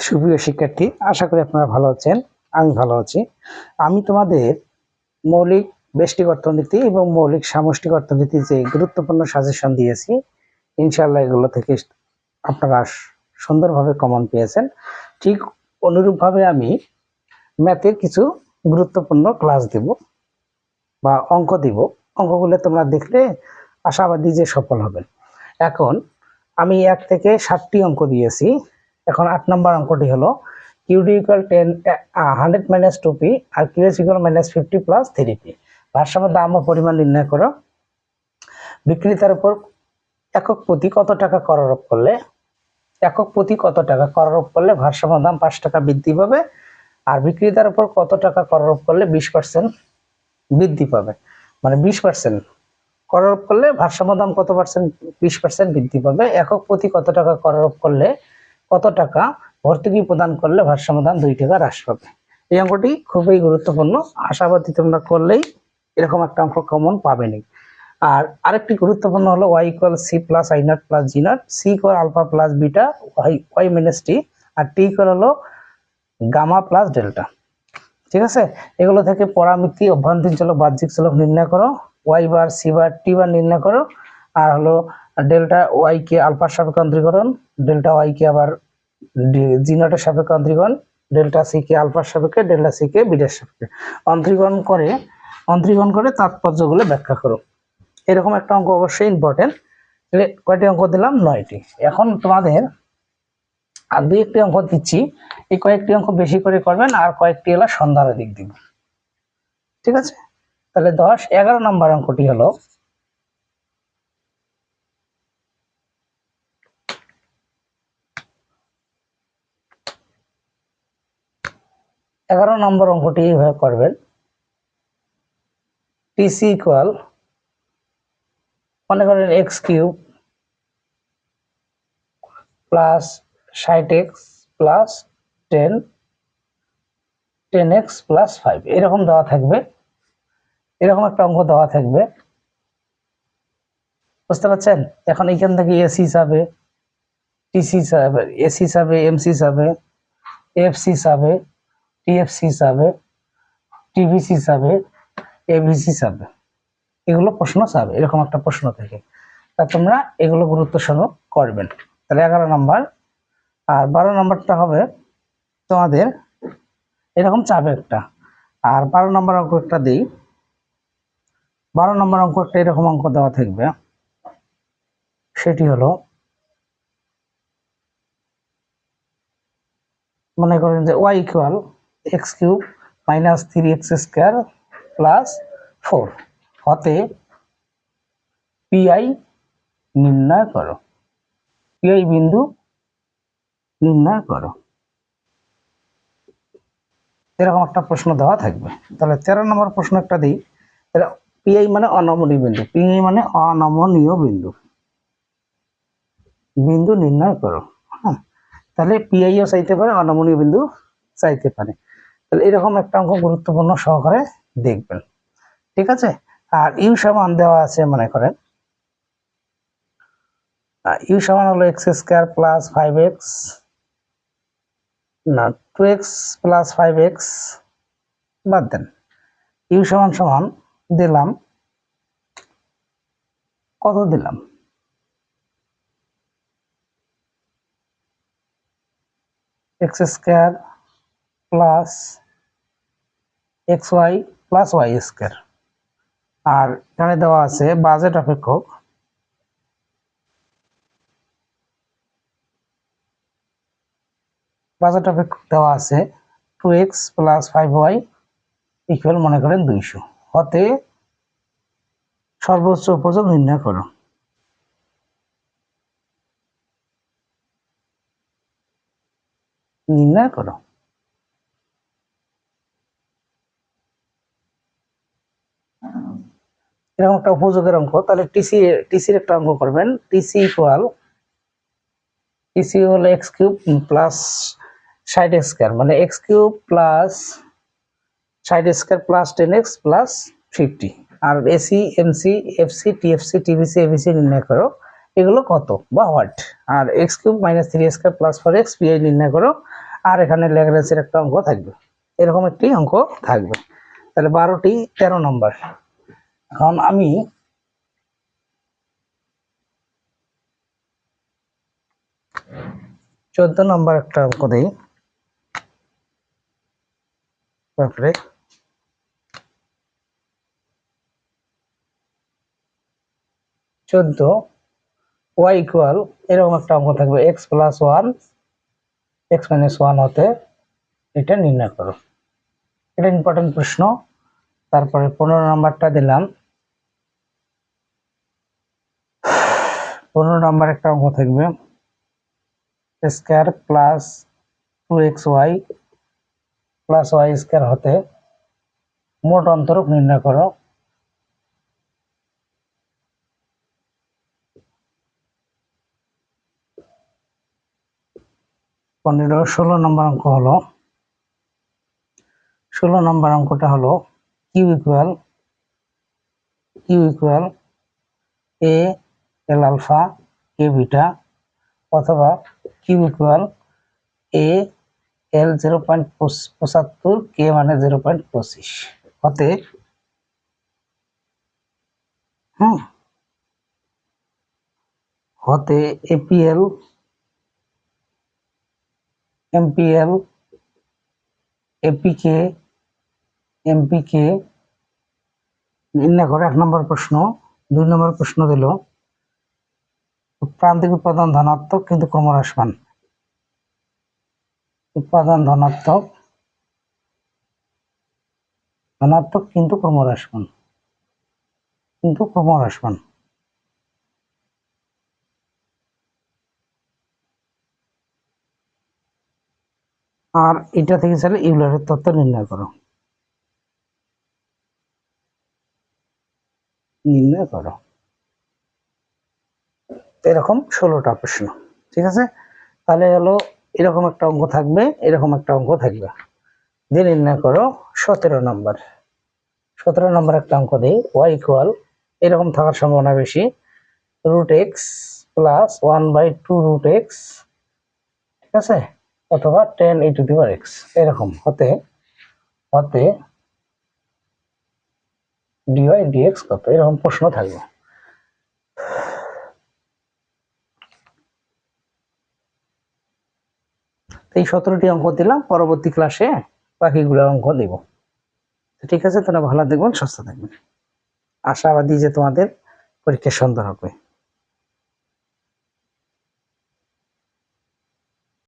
সুপ্রিয় শিক্ষার্থী, আশা করি আপনারা ভালো আছেন। আমি ভালো আছি। আমি তোমাদের মৌলিক ব্যষ্টিক অর্থনীতি এবং মৌলিক সামষ্টিক অর্থনীতি যে গুরুত্বপূর্ণ সাজেশন দিয়েছি, ইনশাআল্লাহ এগুলো থেকে আপনারা সুন্দরভাবে কমন পেয়েছেন। ঠিক অনুরূপভাবে আমি ম্যাথের কিছু গুরুত্বপূর্ণ ক্লাস দেব বা অঙ্ক দিব। অঙ্কগুলো তোমরা দেখলে আশাবাদী যে সফল হবেন। এখন আমি 1 থেকে 7টি অঙ্ক দিয়েছি। এখন 8 নম্বর অঙ্কটি হলো QD equal 100 minus 2p আর QS equal -50 plus 3p। ভারসাম্য দাম ও পরিমাণ নির্ণয় করো। বিক্রেতার উপর একক প্রতি কত টাকা কর আরোপ করলে ভারসাম্য দাম 5 টাকা বৃদ্ধি পাবে, আর বিক্রেতার উপর কত টাকা কর আরোপ করলে 20% বৃদ্ধি পাবে। মানে 20% কর আরোপ করলে ভারসাম্য দাম কত পার্সেন্ট? 20% বৃদ্ধি পাবে। একক প্রতি কত টাকা কর আরোপ করলে কত টাকা ভর্তুকি প্রদান করলে ভারসাম্য দাম 2 টাকা হ্রাস পাবে। এই অঙ্কটি খুবই গুরুত্বপূর্ণ। আশাবাদী তোমরা করলেই এরকম একটা অঙ্ক কমন পাবেনই। আর আরেকটি গুরুত্বপূর্ণ হলো y = c + i0 + g0, c = alpha + beta, y - t, আর t হলো গামা + ডেল্টা। ঠিক আছে, এগুলো থেকে পরামিতি, অভ্যন্তরীণ চলক, বাহ্যিক চলক নির্ণয় করো। y বার, c বার, t বার নির্ণয় করো। আর হলো ডেল্টা y কে আলফার সাপেক্ষে অন্তরীকরণ, ডেল্টা y কে আবার g0 এর সাপেক্ষে অন্তরীকরণ, ডেল্টা c কে আলফার সাপেক্ষে, ডেল্টা c কে বিটার সাপেক্ষে অন্তরীকরণ করে তাৎপর্যগুলো ব্যাখ্যা করো। এরকম একটা অঙ্ক অবশ্যই ইম্পর্টেন্ট। তাহলে কয়টি অঙ্ক দিলাম? 9টি। এখন তোমাদের আর 2-1টি অঙ্ক দিচ্ছি। এই কয়েকটি অঙ্ক বেশি করে করবেন, আর কয়েকটি হলো সন্ধ্যার দিক দিব। ঠিক আছে, তাহলে 11 নম্বর অঙ্কটি হলো 11 নম্বর অঙ্কটি এইভাবে করবেন। TC ইকুয়াল, মনে করেন x³ plus 60x plus 10x plus 5 এরকম দেওয়া থাকবে। এরকম একটা অঙ্ক দেওয়া থাকবে, বুঝতে পারছেন? এখন এখান থেকে এসি যাবে, টিসি যাবে, এসি যাবে, এমসি যাবে, এফসি যাবে, টিএফসি যাবে, টিভিসি যাবে, এবিসি যাবে। এগুলো প্রশ্ন যাবে, এরকম একটা প্রশ্ন থেকে। তা তোমরা এগুলো গুরুত্ব সহকারে করবেন। তাহলে 11 নম্বর। আর 12 নম্বরটা হবে তোমাদের এরকম চাবে একটা। আর 12 নম্বর অঙ্ক একটা দিই। 12 নম্বর অঙ্ক একটা এরকম অঙ্ক দেওয়া থাকবে। সেটি হলো, মনে করেন যে y = x³ - 3x² + 4 হতে PI নির্ণয় করো। PI বিন্দু নির্ণয় করো। এরকম একটা প্রশ্ন দেওয়া থাকবে। তাহলে 13 নম্বর প্রশ্ন একটা দিই। তাহলে PI মানে অনমনীয় বিন্দু, PI মানে অনমনীয় বিন্দু, বিন্দু নির্ণয় করো। হ্যাঁ, তাহলে PIও চাইতে পারে, অনমনীয় বিন্দু চাইতে পারে। তাহলে এরকম একটা অঙ্ক গুরুত্বপূর্ণ সহকারে দেখবেন। ঠিক আছে, আর ইউ সমান দেওয়া আছে, মনে করেন ইউ সমান হলো x² প্লাস 5x, না 2x প্লাস 5x, বাদ দেন। ইউ সমান দিলাম, কত দিলাম? x² plus xy plus y²। আর এখানে দেওয়া আছে বাজেট অপেক্ষক, দেওয়া আছে 2x প্লাস 5y ইকুয়াল, মনে করেন 200 হতে সর্বোচ্চ উপযোগ নির্ণয় করো। এরকম একটা উপযোগের অঙ্ক। তাহলে টিসির একটা অঙ্ক করবেন। টিসি হলো x³ প্লাস 60x², মানে x³ plus 60x² plus 10x plus 50। আর AC, MC, FC, TFC, TVC, ABC নির্ণয় করো। এগুলো কত বা what. R x³ - 3x² plus 4x PI নির্ণয় করো। আর এখানে ল্যাগ্রেঞ্জের একটা অঙ্ক থাকবে, এরকম একটি অঙ্ক থাকবে। তাহলে 12টি 13 নম্বর। এখন আমি 14 নম্বর একটা অঙ্ক দিই। তারপরে 14 y ইকুয়াল এরকম একটা অঙ্ক থাকবে x প্লাস 1 x মাইনাস 1 হতে এটা নির্ণয় করো। এটা ইম্পর্টেন্ট প্রশ্ন। তারপরে 15 নাম্বারটা দিলাম। 15 নাম্বার একটা অঙ্ক থাকবে square plus 2xy plus y square হতে মোট অন্তরক নির্ণয় করো। 16 নম্বর অঙ্ক হলো 16 নম্বর অঙ্কটা হলো কিউ ইকুয়াল এ এল আলফা কে বিটা অথবা কিউ ইকুয়াল এ এল 0.75 কে মানে 0.25 হতে হতে এপিএল এমপিএল এপিকে এমপিকে নির্ণয় করে 1 নম্বর প্রশ্ন। 2 নম্বর প্রশ্ন দিল প্রান্তিক উৎপাদন ধনাত্মক কিন্তু ক্রমহ্রাসমান। উৎপাদন ধনাত্মক কিন্তু ক্রমহ্রাসমান। আর এটা থেকে চাইলে ইউলারের তত্ত্ব নির্ণয় করো। এরকম 16টা প্রশ্ন। ঠিক আছে, তাহলে হলো এরকম একটা অঙ্ক থাকবে, এরকম একটা অঙ্ক থাকবে। দিয়ে নির্ণয় করো 17 নম্বর। 17 নম্বর একটা অঙ্ক দেই y ইকুয়াল এরকম থাকার সম্ভাবনা বেশি √x প্লাস 1/2 √x, ঠিক আছে, অথবা 10e⁻x এরকম হতে dy dx কত, এরকম প্রশ্ন থাকবে। এই 17টি অঙ্ক দিলাম, পরবর্তী ক্লাসে বাকিগুলো অঙ্ক দেব। ঠিক আছে, তোমরা ভালো দেখবেন, সুস্থ থাকবেন। আশাবাদী যে তোমাদের পরীক্ষা সুন্দর হবে।